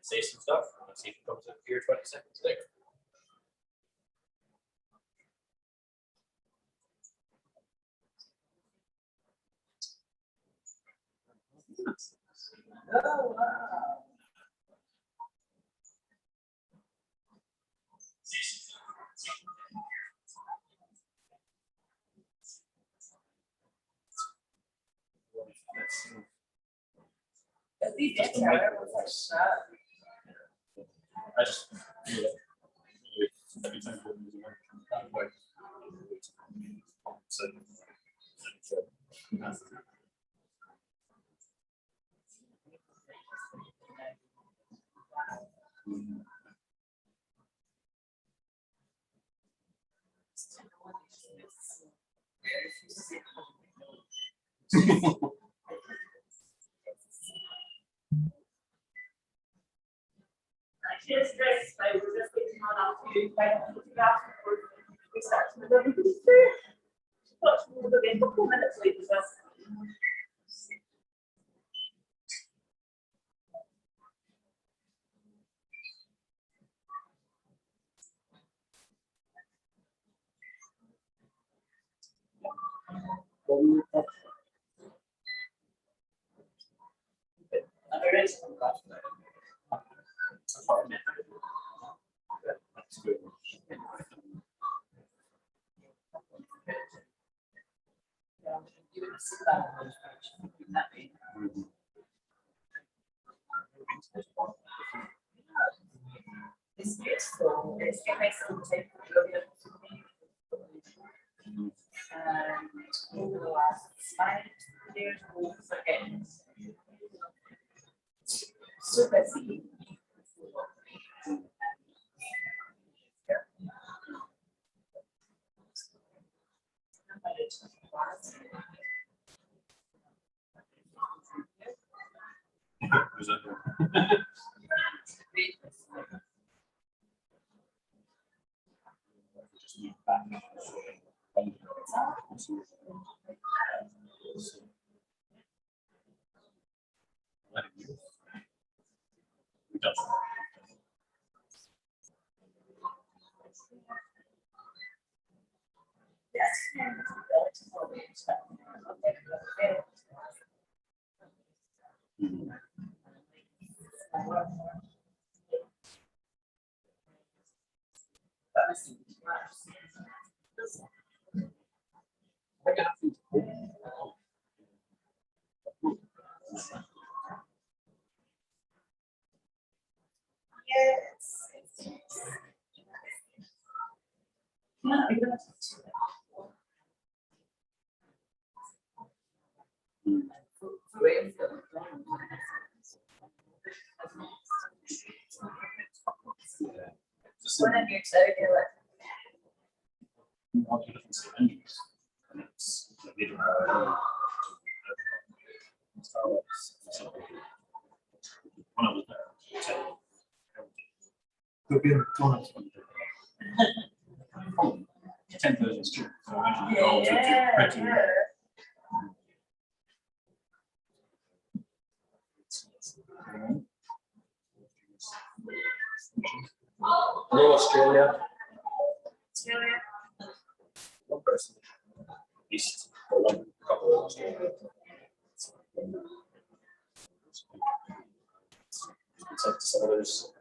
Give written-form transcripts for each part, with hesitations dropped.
Say some stuff. Let's see if it comes up here 20 seconds later. Oh, wow. I just every time we're using it, Just this, I was just thinking on to we start to move in a couple minutes later. It's beautiful. It makes them take over the last 5 years, again, super easy. When you're so good. Could be a McDonald's one. 10,000 students. So I imagine the goal to do pretty Hello, Australia. Australia. One person. East. Or one couple of Australia. It's up to some of those.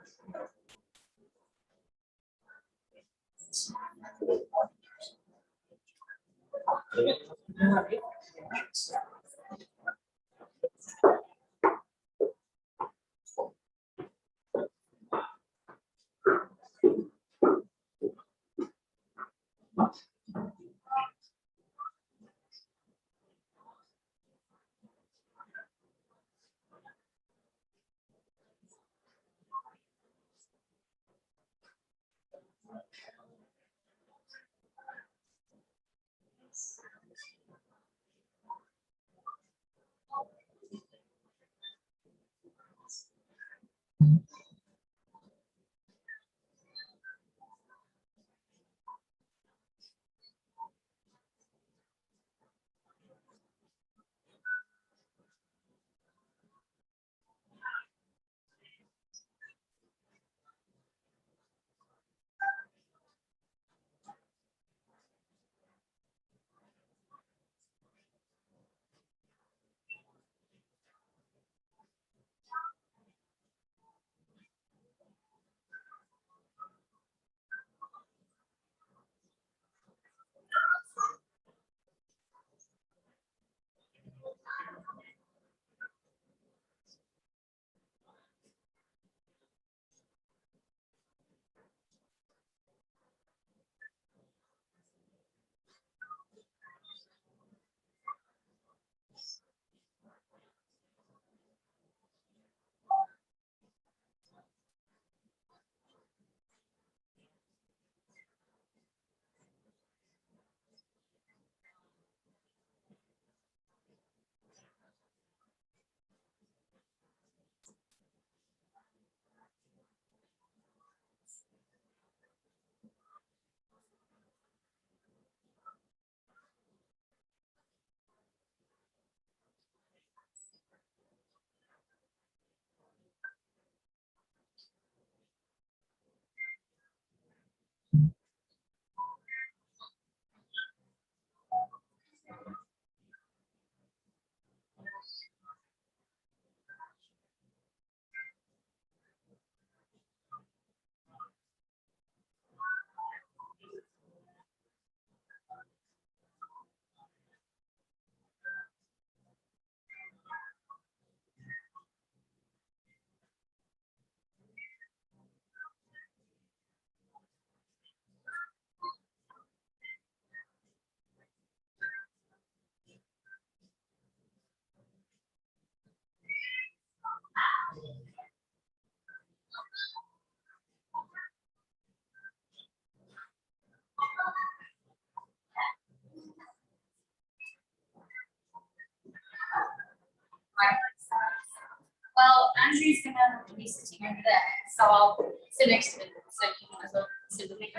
Andrew's gonna be sitting over there, so I'll sit next to him, so you might as well sit with me.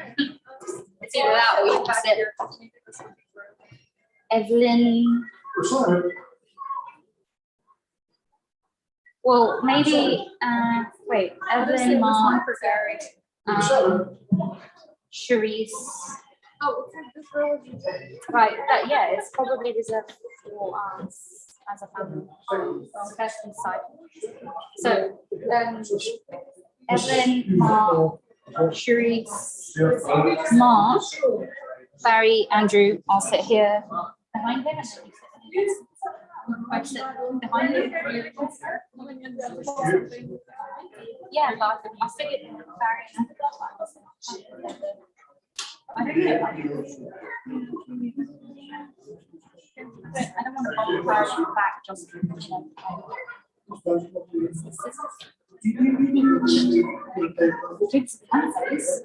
It's either that or you can sit. Evelyn. Well, maybe, wait, Evelyn, Mark, Charisse. Oh, right, yeah, it's probably reserved for us as a family on Kirsten's side. So, Evelyn, Mark, Charisse, Mark, Barry, Andrew, I'll sit here behind him. I sit behind him. Yeah, but I'll sit it Barry. I don't know. I don't want to bother Barry in the back, just, you know. It's nice.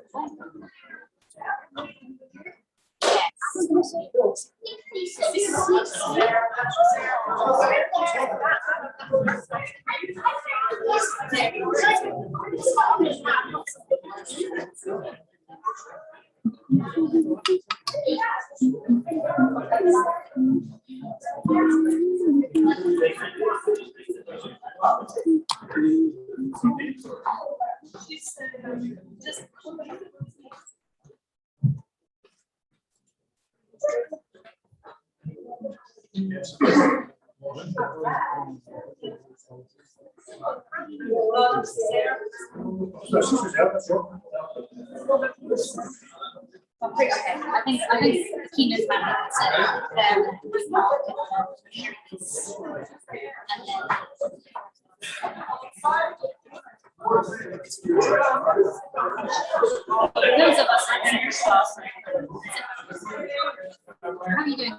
Okay, I think Keenan's family can sit there with Mark and then those of us in the class. How are you doing?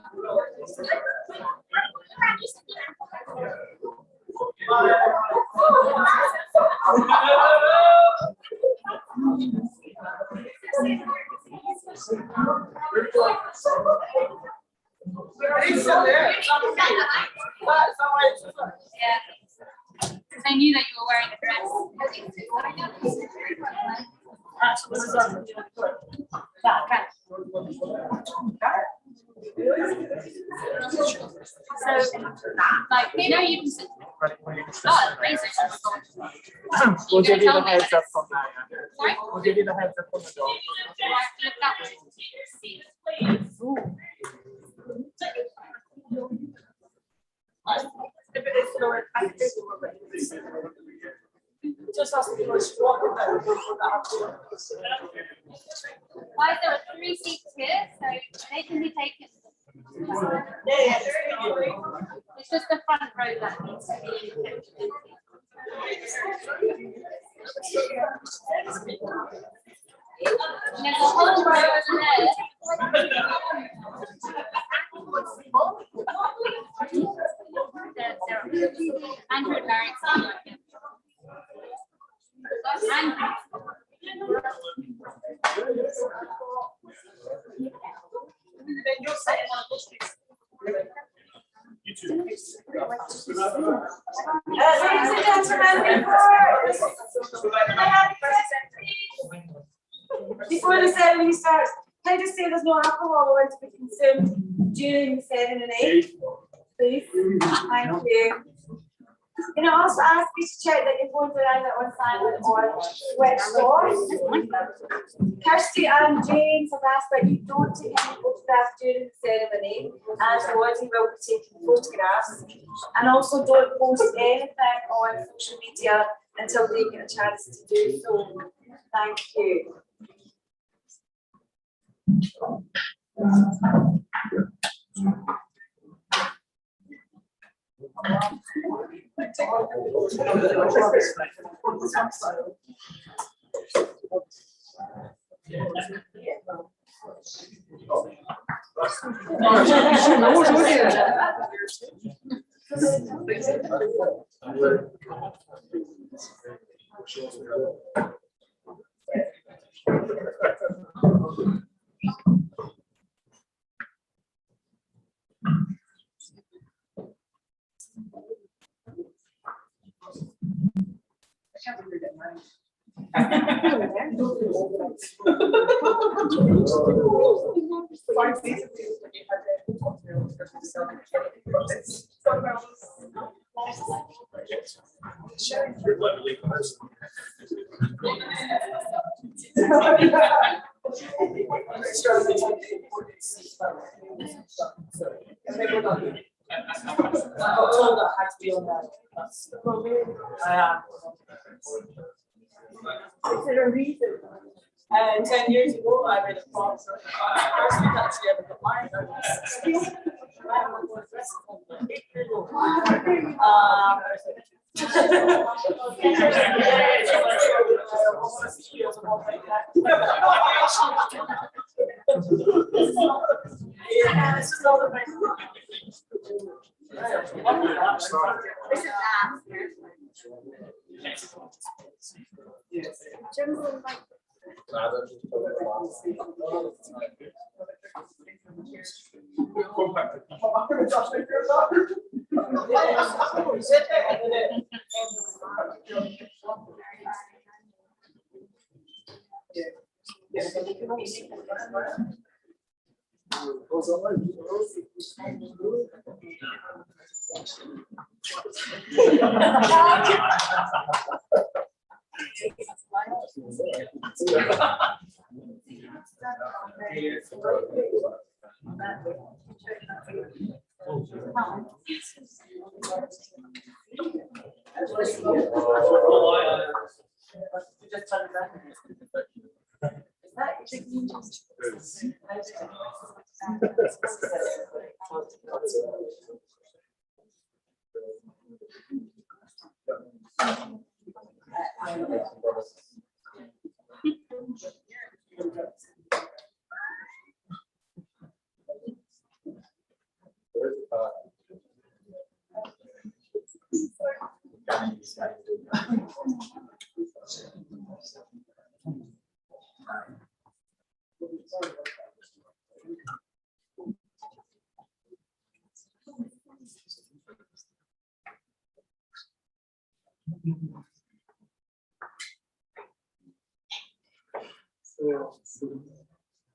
Yeah. Because I knew that you were wearing a dress. So, like, you know, you can sit. Oh, amazing. We'll give you the heads up from now. Sorry? We'll give you the heads up from the door. Look that way. Just ask me what's wrong with Why there are 3 seats here, so they can be taken. It's just the front row that needs to be kept. And there's a whole row over there. Andrew and Barry. Ladies and gentlemen, before the ceremony starts, can I just say there's no alcohol allowed to be consumed during the 7 and 8? Please. Thank you. Can I also ask you to check that your phones are either on silent or switched off? Kirsty and James have asked that you don't take any photographs during the ceremony, as the wedding will be taking photographs. And also don't post anything on social media until they get a chance to do so. Thank you. Is there a reason? 10 years ago, I made a promise. First week actually ever got married. Yeah, this is all the way.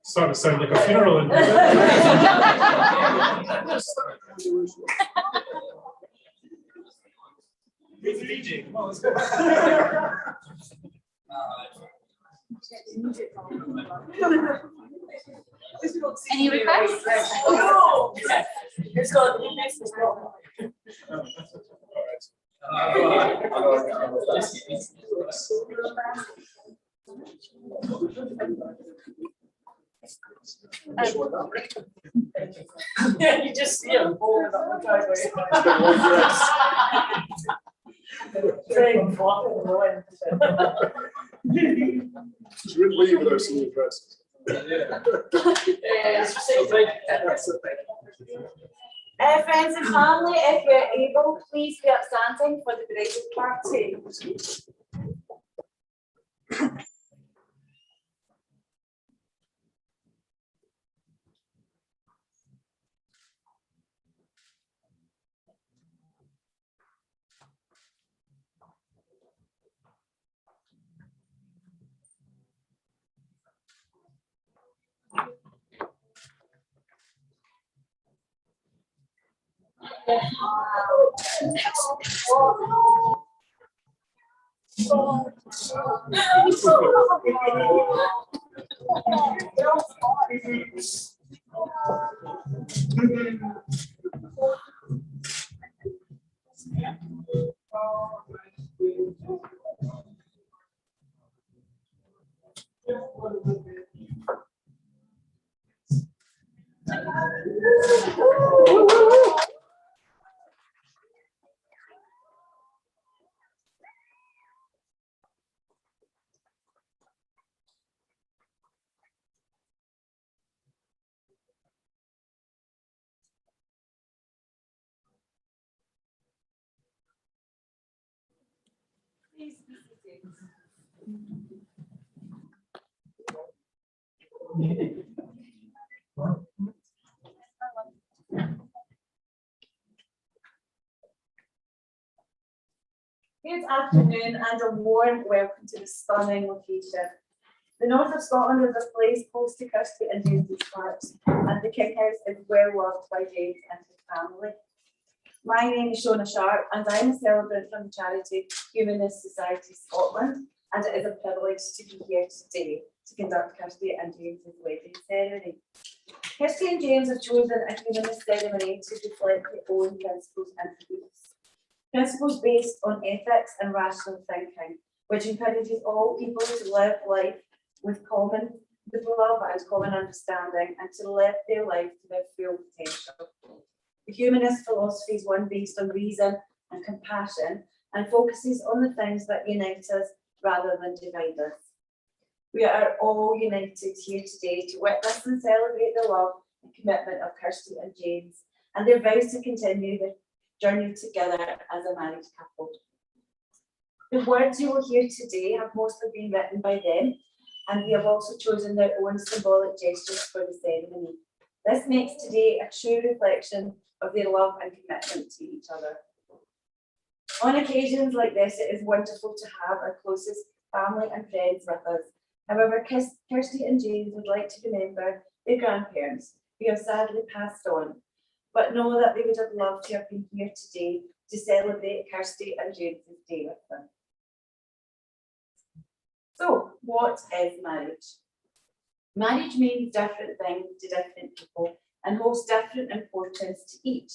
Starting to sound like a funeral in here. Who's leading? Oh, let's go. Any requests? Oh, no. It's got the next one. Yeah, you just see him holding up the driveway. Train flopping in the wind. She wouldn't leave without seeing the dresses. Friends and family, if you're able, please be upstanding for the bridal party. Please be seated. Good afternoon and a warm welcome to the stunning location. The north of Scotland is a place close to Kirsty and James's hearts, and the King House is well loved by James and his family. My name is Shona Sharp, and I'm a celebrant from the charity Humanist Society Scotland, and it is a privilege to be here today to conduct Kirsty and James's wedding ceremony. Kirsty and James have chosen a humanist ceremony to reflect their own principles and beliefs. Principles based on ethics and rational thinking, which encourages all people to live life with love and common understanding, and to live their life to their full potential. The humanist philosophy is one based on reason and compassion, and focuses on the things that unite us rather than divide us. We are all united here today to witness and celebrate the love and commitment of Kirsty and James, and their vows to continue their journey together as a married couple. The words you will hear today have mostly been written by them, and they have also chosen their own symbolic gestures for the ceremony. This makes today a true reflection of their love and commitment to each other. On occasions like this, it is wonderful to have our closest family and friends with us. However, Kirsty and James would like to remember their grandparents, who have sadly passed on, but know that they would have loved to have been here today to celebrate Kirsty and James's day with them. So, what is marriage? Marriage means different things to different people and holds different importance to each.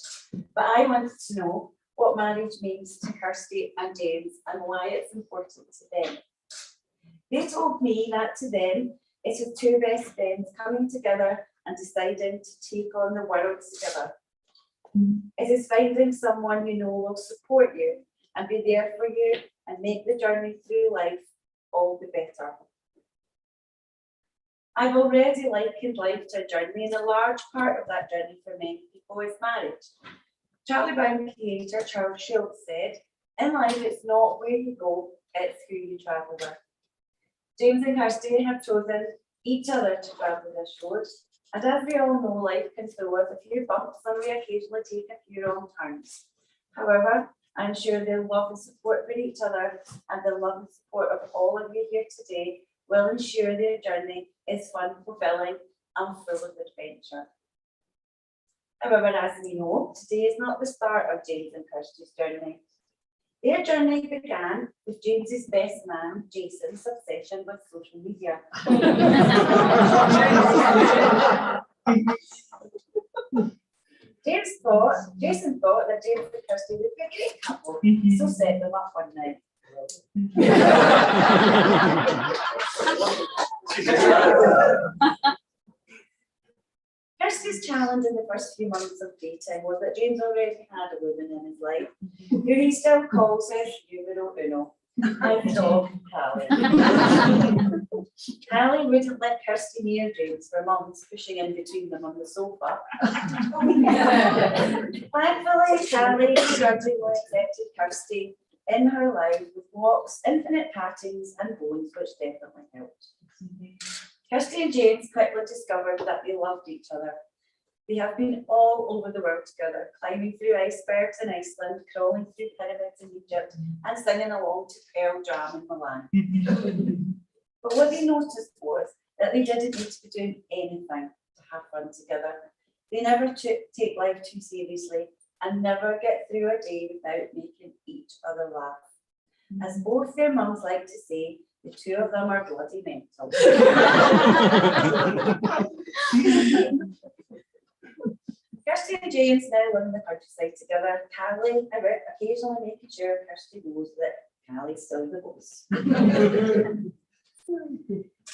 But I wanted to know what marriage means to Kirsty and James and why it's important to them. They told me that to them, it is two best friends coming together and deciding to take on the world together. It is finding someone you know will support you and be there for you and make the journey through life all the better. I've already likened life to a journey, and a large part of that journey for many people is marriage. Charlie Brown creator Charles Schulz said, "In life, it's not where you go, it's who you travel with." James and Kirsty have chosen each other to travel this road, and as we all know, life can throw us a few bumps and we occasionally take a few wrong turns. However, I'm sure their love and support for each other and the love and support of all of you here today will ensure their journey is fun, fulfilling, and full of adventure. However, as we know, today is not the start of James and Kirsty's journey. Their journey began with James's best man, Jason's obsession with social media. Jason thought that James and Kirsty would be a great couple, so set them up one night. Kirsty's challenge in the first few months of dating was that James already had a woman in his life, who he still calls his numero uno, his dog, Callie. Callie wouldn't let Kirsty near James for months, pushing in between them on the sofa. Thankfully, Callie grudgingly accepted Kirsty in her life with walks, infinite pattings, and bones, which definitely helped. Kirsty and James quickly discovered that they loved each other. They have been all over the world together, climbing through icebergs in Iceland, crawling through pyramids in Egypt, and singing along to Pearl Jam in Milan. But what they noticed was that they didn't need to be doing anything to have fun together. They never take life too seriously and never get through a day without making each other laugh. As both their mums like to say, the two of them are bloody mental. Kirsty and James now live in the countryside together, Callie occasionally making sure Kirsty knows that Callie's still the boss.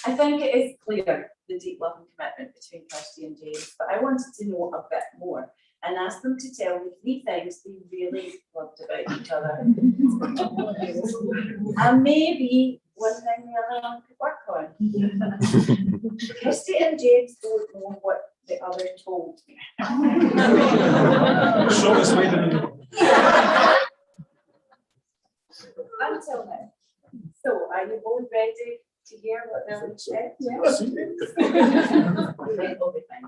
I think it is clear the deep love and commitment between Kirsty and James, but I wanted to know a bit more and asked them to tell me 3 things they really loved about each other. And maybe one thing the other one could work on. Kirsty and James don't know what the other told me. Show us later. Until now. So, are you both ready to hear what they'll say? Yes. Okay, it'll be fine.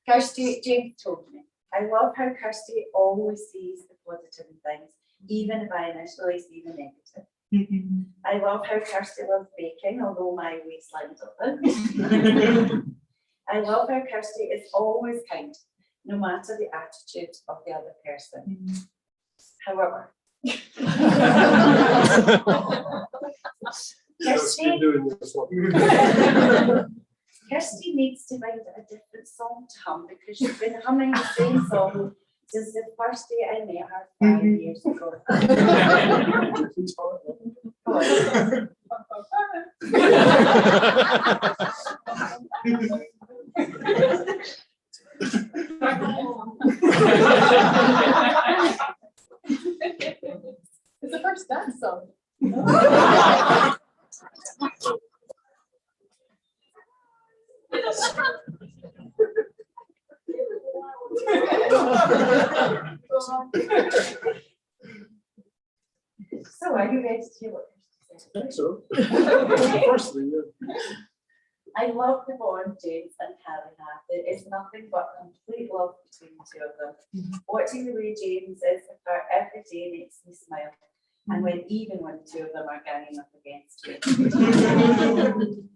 Kirsty, James told me, "I love how Kirsty always sees the positive in things, even if I initially see the negative. I love how Kirsty loves baking, although my waistline doesn't. I love how Kirsty is always kind, no matter the attitude of the other person. However, Let's keep doing this one. Kirsty needs to find a different song to hum because she's been humming the same song since the first day I met her 5 years ago. It's the first dance song. So are you ready to hear what Kirsty I said? think so. First thing, yeah. I love the bond James and Callie have. There is nothing but complete love between the two of them. Watching the way James is with her every day makes me smile. And even when the two of them are ganging up against me.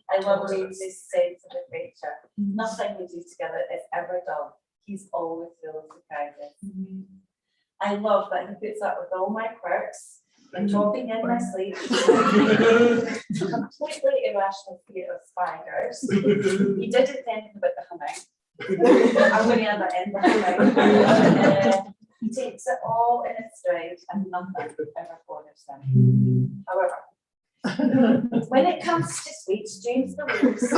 I love James's sense of adventure. Nothing we do together is ever dull. He's always full of surprises. I love that he puts up with all my quirks and talking in my sleep. Completely irrational fear of spiders. He didn't think about the humming. I'm going to add that in the humming. He takes it all in its stride and nothing ever bothers him. However, when it comes to sweets, James believes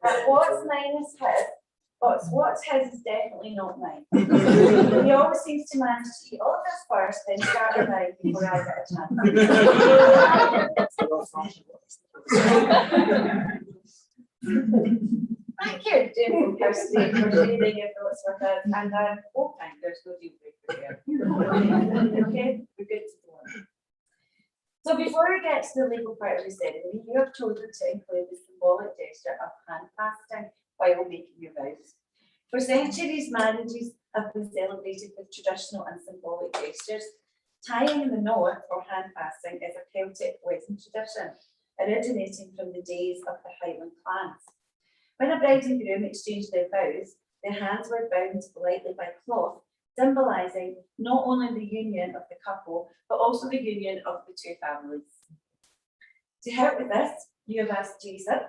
that what's mine is his, but what's his is definitely not mine. He always seems to manage to eat all of this first, then start it out before I get a chance. Thank you, Jim and Kirsty, for sharing your thoughts with us, and I hope there's no deal breaker here. Okay, we're good to go on. So before we get to the legal part of the ceremony, you have chosen to include the symbolic gesture of hand fasting while making your vows. For centuries, marriages have been celebrated with traditional and symbolic gestures. Tying the knot or hand fasting is a Celtic wedding tradition, originating from the days of the Highland clans. When a bride and groom exchanged their vows, their hands were bound lightly by cloth, symbolising not only the union of the couple, but also the union of the two families. To help with this, you have asked Jason,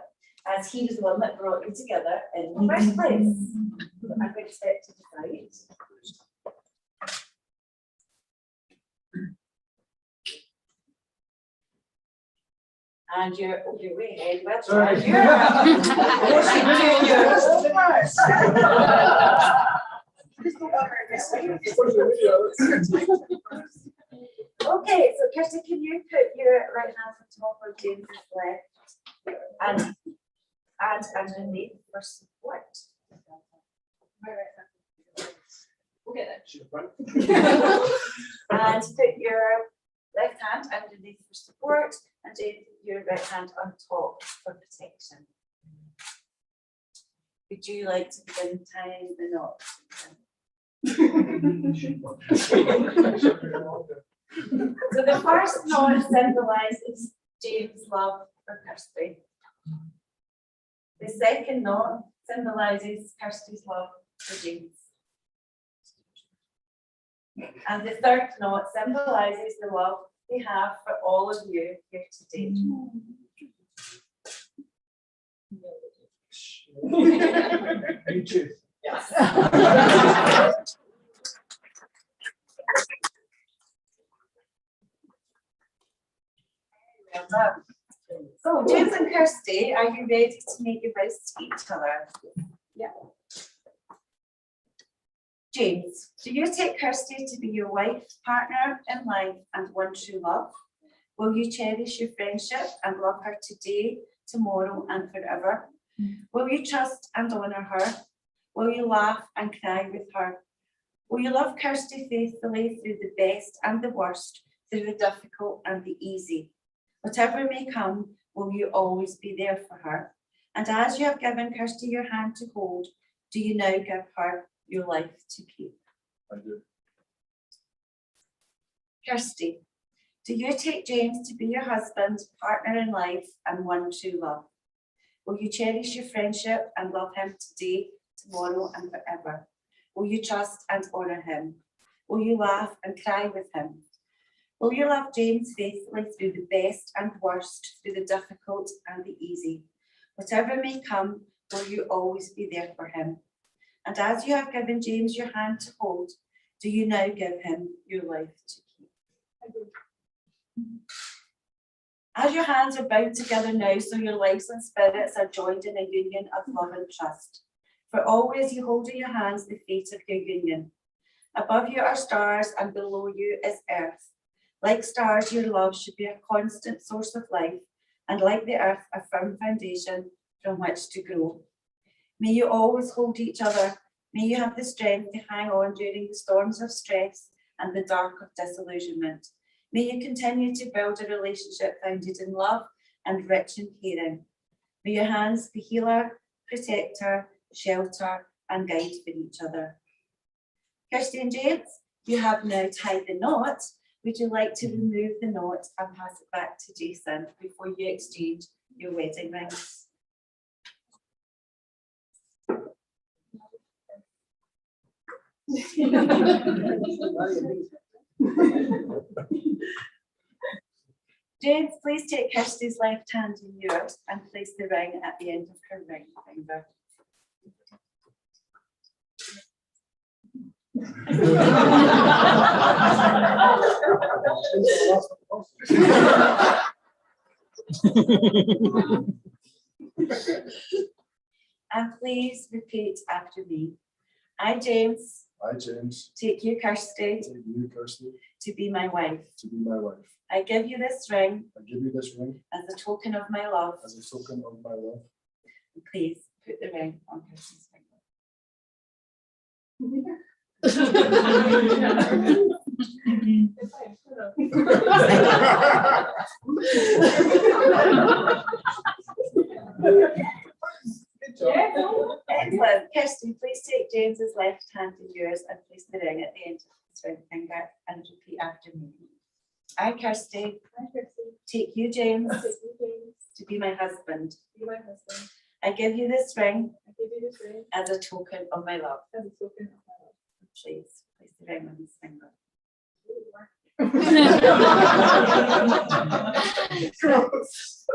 as he was the one that brought you together in the first place. So I'm going to step to the side. And you're way ahead. Well, Sorry. Okay, so Kirsty, can you put your right hand on top of James's left and underneath for support? We'll get it. And put your left hand underneath for support and James, your right hand on top for protection. Would you like to begin tying the knot? So the first knot symbolises James' love for Kirsty. The second knot symbolises Kirsty's love for James. And the third knot symbolises the love they have for all of you here today. You too. Yes. Well done. So, James and Kirsty, are you ready to make your vows to each other? Yeah. James, do you take Kirsty to be your wife, partner in life, and one true love? Will you cherish your friendship and love her today, tomorrow, and forever? Will you trust and honour her? Will you laugh and cry with her? Will you love Kirsty faithfully through the best and the worst, through the difficult and the easy? Whatever may come, will you always be there for her? And as you have given Kirsty your hand to hold, do you now give her your life to keep? I do. Kirsty, do you take James to be your husband, partner in life, and one true love? Will you cherish your friendship and love him today, tomorrow, and forever? Will you trust and honour him? Will you laugh and cry with him? Will you love James faithfully through the best and worst, through the difficult and the easy? Whatever may come, will you always be there for him? And as you have given James your hand to hold, do you now give him your life to keep? As your hands are bound together now, so your lives and spirits are joined in a union of love and trust. For always you hold in your hands the fate of your union. Above you are stars and below you is earth. Like stars, your love should be a constant source of life, and like the earth, a firm foundation from which to grow. May you always hold each other. May you have the strength to hang on during the storms of stress and the dark of disillusionment. May you continue to build a relationship founded in love and rich in caring. May your hands be healer, protector, shelter, and guide for each other. Kirsty and James, you have now tied the knot. Would you like to remove the knot and pass it back to Jason before you exchange your wedding rings? James, please take Kirsty's left hand in yours and place the ring at the end of her ring finger. And please repeat after me. I, James, take you, Kirsty, to be my wife. I give you this ring as a token of my love. Please put the ring on Kirsty's finger. Excellent. Kirsty, please take James's left hand in yours and place the ring at the end of his ring finger and repeat after me. I, Kirsty, take you, James, to be my husband. I give you this ring as a token of my love. Please place the ring on his finger.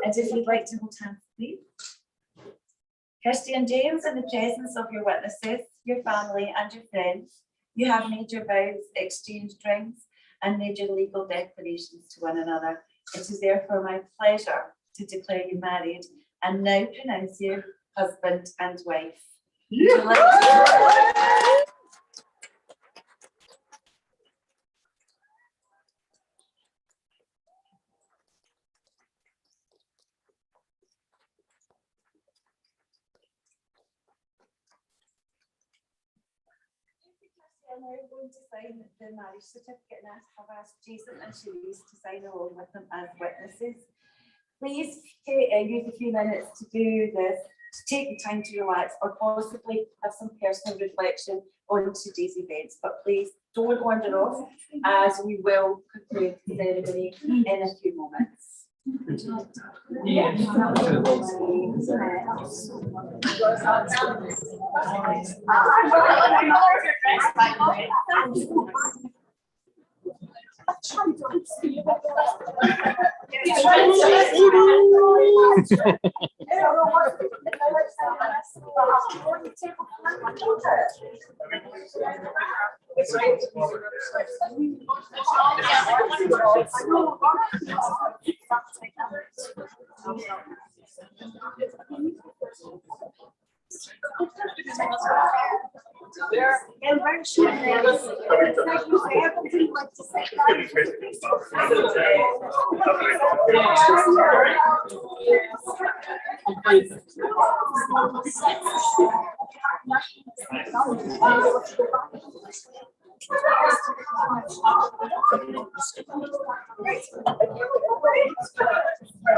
And if you'd like to hold hands, please. Kirsty and James, in the presence of your witnesses, your family and your friends, you have made your vows, exchanged rings, and made your legal declarations to one another. It is therefore my pleasure to declare you married and now pronounce you husband and wife. Would you like to- I'm now going to sign the marriage certificate and have asked Jason and Cherise to sign along with them as witnesses. Please use a few minutes to do this, to take the time to relax or possibly have some personal reflection on today's events. But please don't wander off as we will conclude the ceremony in a few moments. I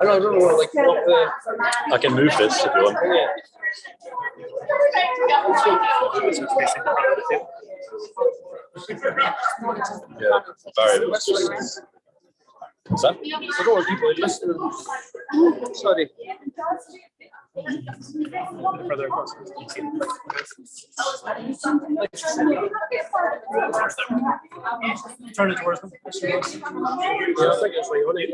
don't know, like what the. I can move this if you want. Yeah, sorry. What's that? I don't want people listening. Sorry. Further across. Turn it towards them. Yeah, I think it's right on it.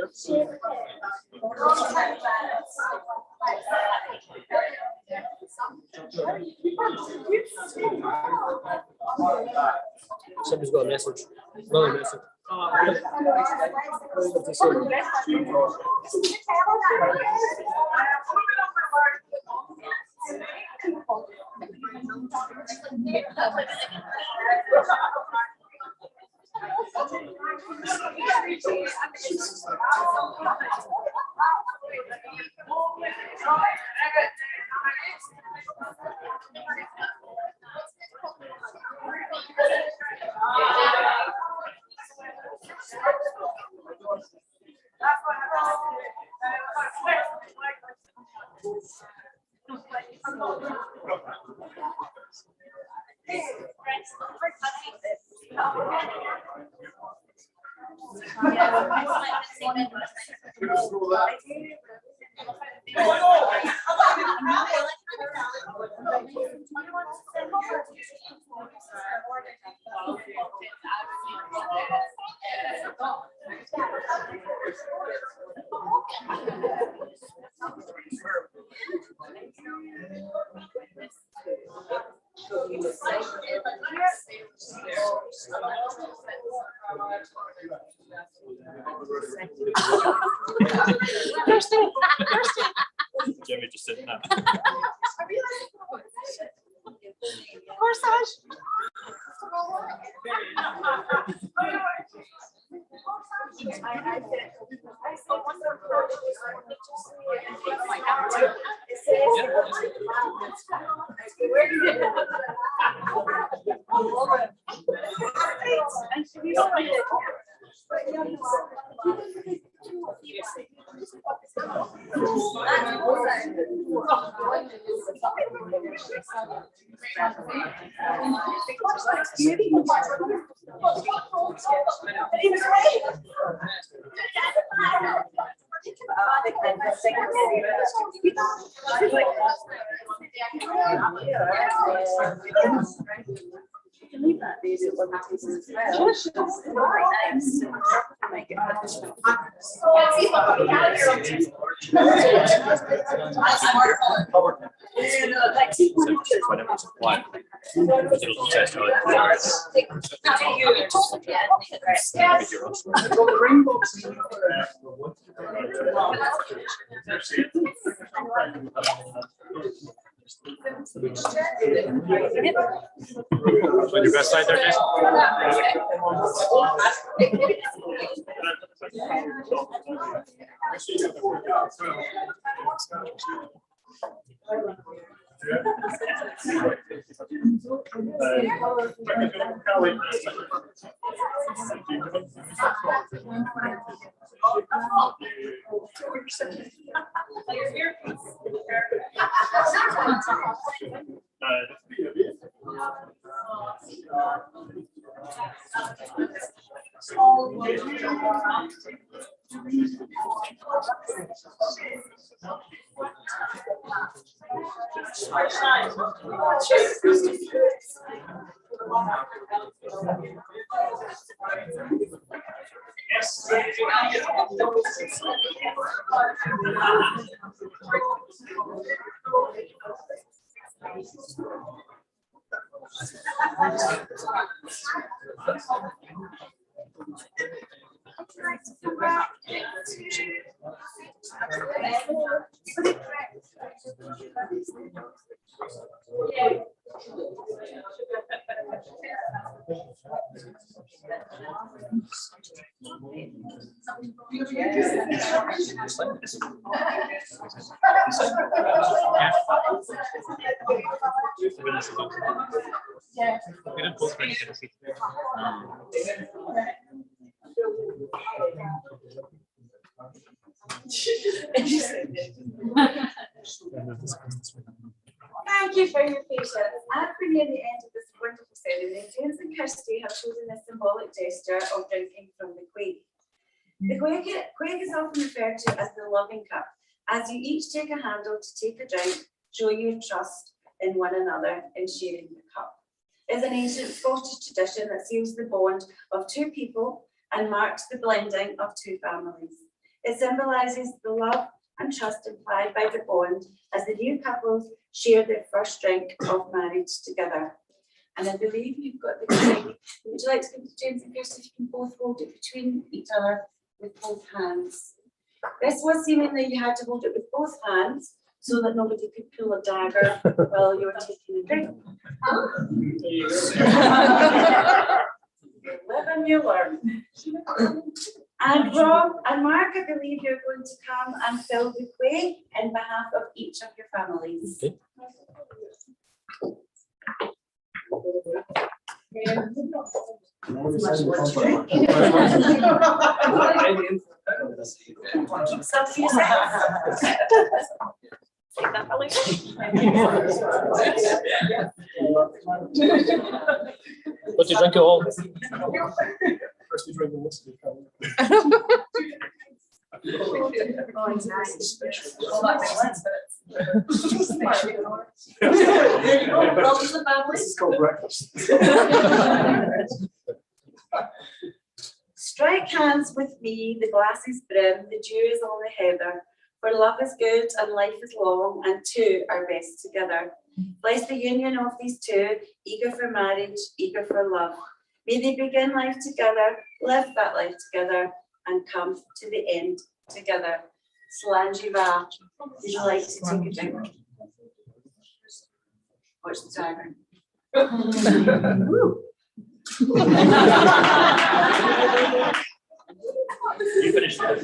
Somebody's got a message. Another message. What's he saying? Jamie just sitting there. Whenever it's quiet, it'll test how on your best side there, Jason? Yeah. We didn't both really get a seat. Thank you for your patience. As we near the end of this wonderful ceremony, James and Kirsty have chosen a symbolic gesture of drinking from the quaig. The quaig is often referred to as the loving cup, as you each take a handle to take a drink, show your trust in one another in sharing the cup. It is an ancient Scottish tradition that seals the bond of two people and marks the blending of two families. It symbolises the love and trust implied by the bond as the new couples share their first drink of marriage together. And I believe you've got the quaig. Would you like to come to James and Kirsty? You can both hold it between each other with both hands. This was seemingly you had to hold it with both hands so that nobody could pull a dagger while you were taking a drink. You live and you learn. And Rob and Mark, I believe you're going to come and fill the quaig in behalf of each of your families. Okay. Some for yourself. Take that, Ellie. What do you drink at home? First you drink the whiskey. Oh, nice. There you go. Welcome to the family. This is called breakfast. Strike hands with me, the glass is brim, the dew is on the heather. For love is good and life is long, and two are best together. Bless the union of these two, eager for marriage, eager for love. May they begin life together, live that life together, and come to the end together. Slanjiva, would you like to take a drink? Watch the timer. You finished that.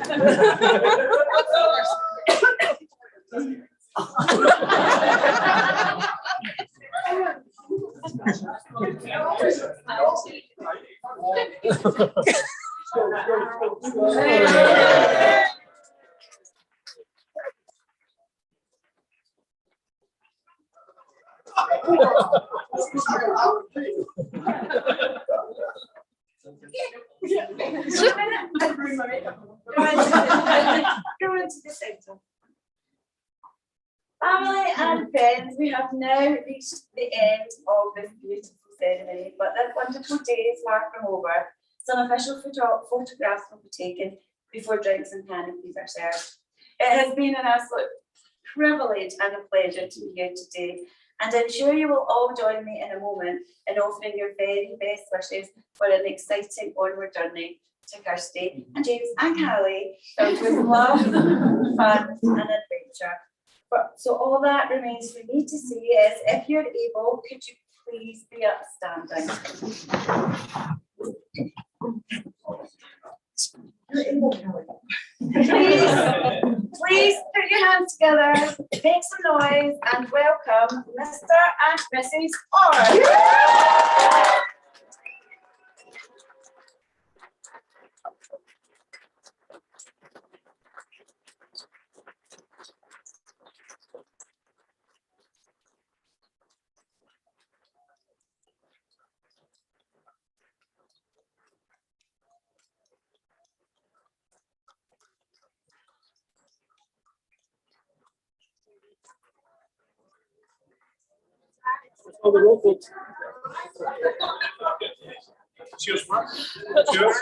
Go into the centre. Family and friends, we have now reached the end of this beautiful ceremony, but that wonderful day is far from over. Some official photographs will be taken before drinks and canopies are served. It has been an absolute privilege and a pleasure to be here today, and I'm sure you will all join me in a moment in offering your very best wishes for an exciting onward journey to Kirsty and James and Callie, filled with love, fun and adventure. So all that remains for me to say is, if you're able, could you please be upstanding? Please put your hands together, make some noise, and welcome Mr. and Mrs. Orr. Oh, the roll call. Cheers, Mark. Cheers.